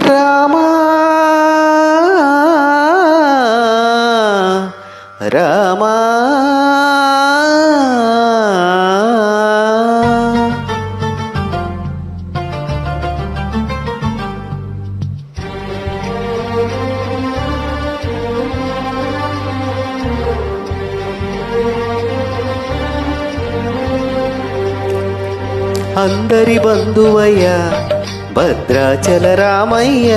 రామా రామా అందరి బంధువయ్యా భద్రాచల రామయ్య,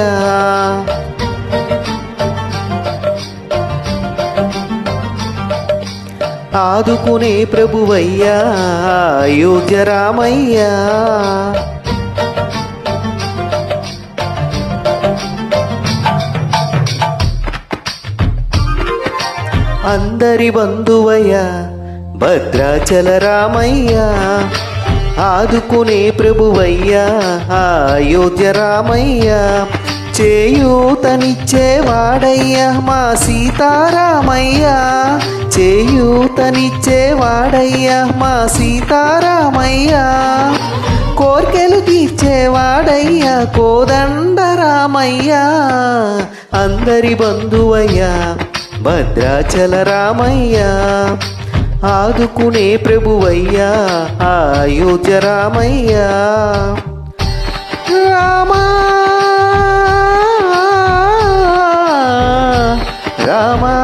ఆదుకునే ప్రభువయ్యా అయోధ్య రామయ్య. అందరి బంధువయ్యా భద్రాచల రామయ్య, ఆదుకునే ప్రభువయ్యా అయోధ్య రామయ్య. చేయూతనిచ్చేవాడయ్యా మా సీతారామయ్య, చేయూతనిచ్చేవాడయ్యా మా సీతారామయ్య. కోర్కెలు తీర్చేవాడయ్యా కోదండ రామయ్య. అందరి బంధువయ్యా భద్రాచల రామయ్య, ఆదుకునే ప్రభువయ్యా అయోధ్య రామయ్య. రామా రామా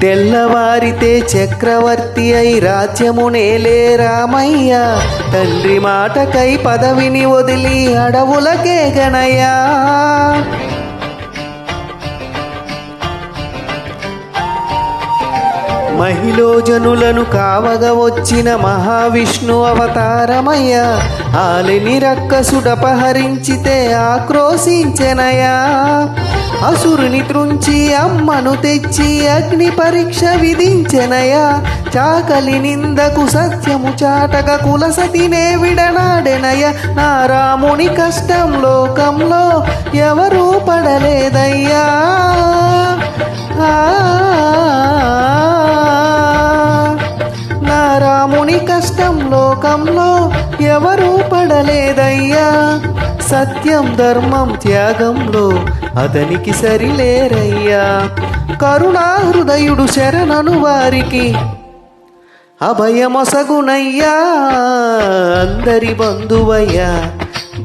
తెల్లవారితే చక్రవర్తి అయి రాజ్యమునేలే రామయ్య, తండ్రి మాటకై పదవిని వదిలి అడవులకే గణయ్యా. మహిళోజనులను కావగా వచ్చిన మహావిష్ణు అవతారమయ్య, ఆలిని రక్కసుడపహరించితే ఆక్రోశించెనయా. అసురుని త్రుంచి అమ్మను తెచ్చి అగ్ని పరీక్ష విధించెనయా. చాకలి నిందకు సత్యము చాటక కులసతినే విడనాడెనయ. నా రాముని కష్టం లోకంలో ఎవరూ పడలేదయ్యా. నా రాముని కష్టం లోకంలో ఎవరూ పడలేదయ్యా. సత్యం ధర్మం త్యాగంలో అతనికి సరిలేరయ్యా. కరుణా హృదయుడు శరణను వారికి అభయమొసగునయ్యా. అందరి బంధువయ్యా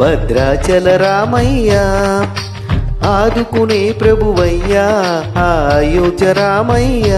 భద్రాచల రామయ్య, ఆదుకునే ప్రభువయ్యా అయోధ్య రామయ్య.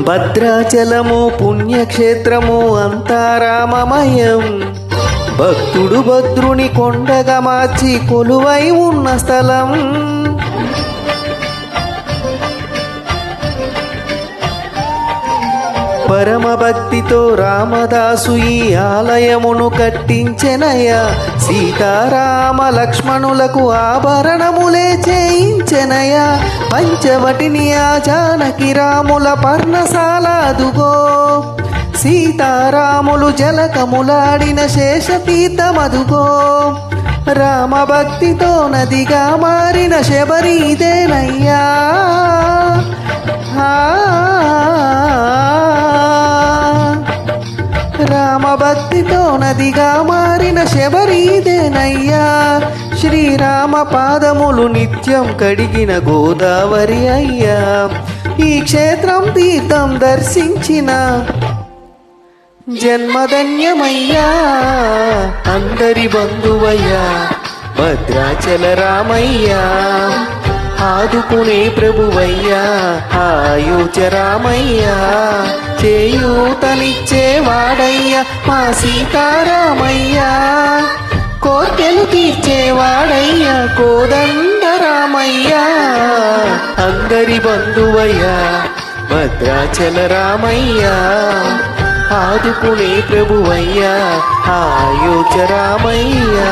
భద్రాచలము పుణ్యక్షేత్రము అంతా రామమయం, భక్తుడు భద్రుని కొండగా మార్చి కొలువై ఉన్న స్థలం. పరమ భక్తితో రామదాసు ఈ ఆలయమును కట్టించెనయ్యా. సీతారామ లక్ష్మణులకు ఆభరణములే చేయించెనయ్యా. పంచవటిని ఆ జానకి రాముల పర్ణశాలాదుగో. సీతారాములు జలకములాడిన శేషతీర్థమదుగో. రామ భక్తితో నదిగా మారిన శబరి ఇదేనయ్యా. రామ భక్తితో నదిగా మారిన శబరి ఇదేనయ్యా. శ్రీరామ పాదములు నిత్యం కడిగిన గోదావరి అయ్యా. ఈ క్షేత్రం తీర్థం దర్శించిన జన్మధన్యమయ్యా అందరి బంధువయ్యా భద్రాచల రామయ్యా ఆదుకునే ప్రభువయ్యా ఆయోచ రామయ్యా చేయూతనిచ్చేవాడయ్యా మా సీతారామయ్యా కోర్కెలు తీర్చేవాడయ్యా కోదండ రామయ్యా అందరి బంధువయ్యా భద్రాచల రామయ్యా ఆదుకునే ప్రభువయ్యా ఆయోచ రామయ్యా